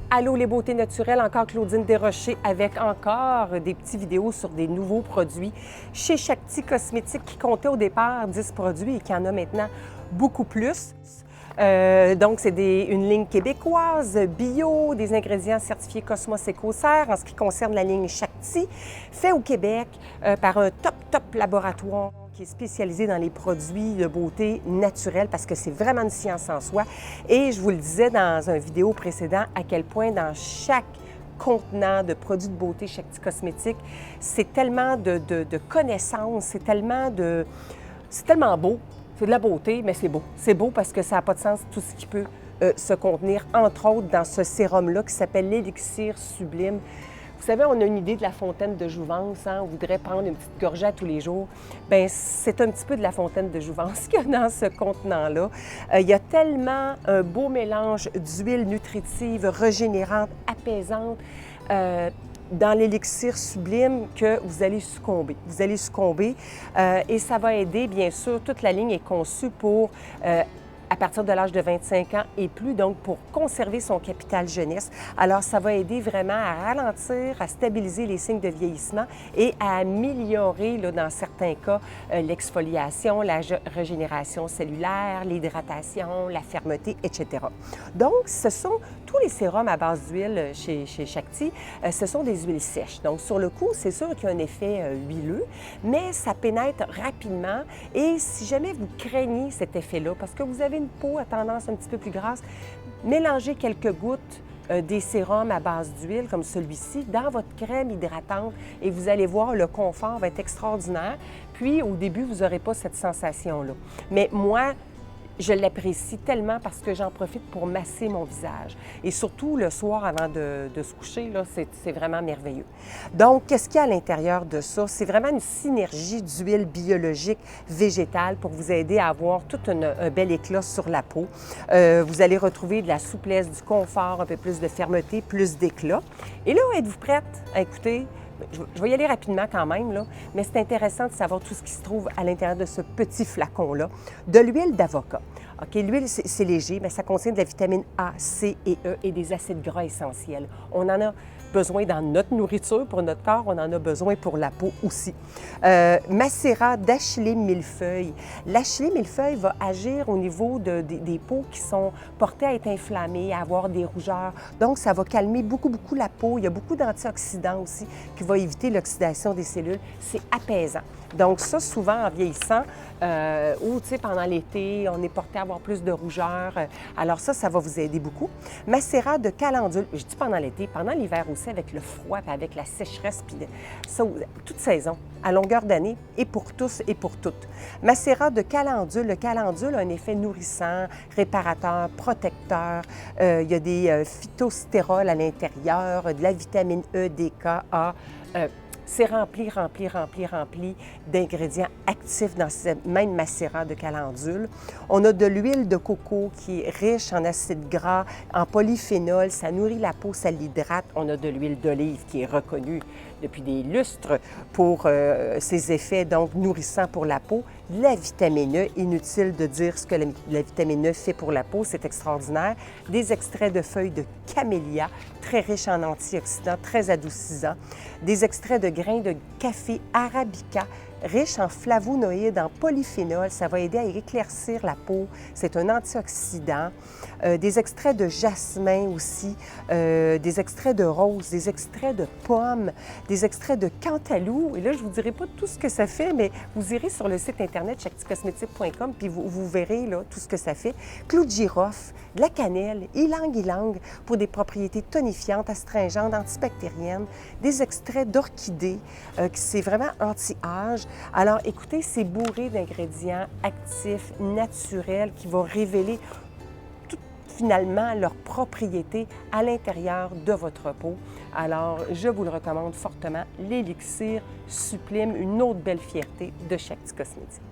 Allô les beautés naturelles, encore Claudine Desrochers avec encore des petites vidéos sur des nouveaux produits chez Shakti Cosmétiques qui comptait au départ 10 produits et qui en a maintenant beaucoup plus. Donc, c'est une ligne québécoise, bio, des ingrédients certifiés Cosmos Écocert en ce qui concerne la ligne Shakti, fait au Québec par un top laboratoire qui est spécialisé dans les produits de beauté naturelle parce que c'est vraiment une science en soi. Et je vous le disais dans une vidéo précédente à quel point dans chaque contenant de produits de beauté Shakti Cosmétiques, c'est tellement de connaissances, c'est tellement beau. C'est de la beauté, mais c'est beau. C'est beau parce que ça n'a pas de sens tout ce qui peut se contenir, entre autres, dans ce sérum-là qui s'appelle l'Élixir Sublime. Vous savez, on a une idée de la fontaine de jouvence, hein? On voudrait prendre une petite gorgée à tous les jours. Bien, c'est un petit peu de la fontaine de jouvence qu'il y a dans ce contenant-là. Il y a tellement un beau mélange d'huile nutritive, régénérante, apaisante, dans l'élixir sublime que vous allez succomber. Vous allez succomber et ça va aider, bien sûr, toute la ligne est conçue pour à partir de l'âge de 25 ans et plus, donc pour conserver son capital jeunesse. Alors, ça va aider vraiment à ralentir, à stabiliser les signes de vieillissement et à améliorer, là, dans certains cas, l'exfoliation, la régénération cellulaire, l'hydratation, la fermeté, etc. Donc, ce sont tous les sérums à base d'huile chez Shakti, ce sont des huiles sèches. Donc, sur le coup, c'est sûr qu'il y a un effet huileux, mais ça pénètre rapidement et si jamais vous craignez cet effet-là, parce que vous avez une peau à tendance un petit peu plus grasse, mélangez quelques gouttes des sérums à base d'huile comme celui-ci dans votre crème hydratante et vous allez voir, le confort va être extraordinaire. Puis, au début, vous n'aurez pas cette sensation-là. Mais moi, je l'apprécie tellement parce que j'en profite pour masser mon visage. Et surtout, le soir, avant de se coucher, là, c'est vraiment merveilleux. Donc, qu'est-ce qu'il y a à l'intérieur de ça? C'est vraiment une synergie d'huile biologique végétale pour vous aider à avoir tout un bel éclat sur la peau. Vous allez retrouver de la souplesse, du confort, un peu plus de fermeté, plus d'éclat. Et là, êtes-vous prête à écouter? Je vais y aller rapidement quand même, là, mais c'est intéressant de savoir tout ce qui se trouve à l'intérieur de ce petit flacon-là. De l'huile d'avocat. OK, l'huile, c'est léger, mais ça contient de la vitamine A, C et E et des acides gras essentiels. On en a besoin dans notre nourriture pour notre corps, on en a besoin pour la peau aussi. Macérat d'Achillée millefeuille. L'Achillée millefeuille va agir au niveau des peaux qui sont portées à être inflammées, à avoir des rougeurs. Donc, ça va calmer beaucoup la peau. Il y a beaucoup d'antioxydants aussi qui vont éviter l'oxydation des cellules. C'est apaisant. Donc ça, souvent, en vieillissant, ou, tu sais, pendant l'été, on est porté à avoir plus de rougeur. Alors ça va vous aider beaucoup. Macérat de calendule. Je dis pendant l'été, pendant l'hiver aussi, avec le froid, puis avec la sécheresse, puis ça, toute saison, à longueur d'année, et pour tous et pour toutes. Macérat de calendule. Le calendule a un effet nourrissant, réparateur, protecteur. Il y a des phytostérols à l'intérieur, de la vitamine E, D, K, A. C'est rempli d'ingrédients actifs dans ce même macérat de calendule. On a de l'huile de coco qui est riche en acides gras, en polyphénol, ça nourrit la peau, ça l'hydrate. On a de l'huile d'olive qui est reconnue depuis des lustres pour ses effets donc nourrissants pour la peau. La vitamine E, inutile de dire ce que la vitamine E fait pour la peau, c'est extraordinaire. Des extraits de feuilles de camélia, très riches en antioxydants, très adoucissants. Des extraits de grains de café arabica, riches en flavonoïdes, en polyphénol, ça va aider à éclaircir la peau. C'est un antioxydant. Des extraits de jasmin aussi, des extraits de rose, des extraits de pommes, des extraits de cantalou. Et là, je ne vous dirai pas tout ce que ça fait, mais vous irez sur le site internet shakticosmetique.com puis vous verrez là, tout ce que ça fait. Clou de girofle, de la cannelle, ylang-ylang pour des propriétés tonifiantes, astringentes, antibactériennes, des extraits d'orchidées, qui c'est vraiment anti-âge. Alors, écoutez, c'est bourré d'ingrédients actifs, naturels, qui vont révéler finalement leurs propriétés à l'intérieur de votre peau. Alors, je vous le recommande fortement, l'Élixir Sublime, une autre belle fierté de Shakti Cosmétiques.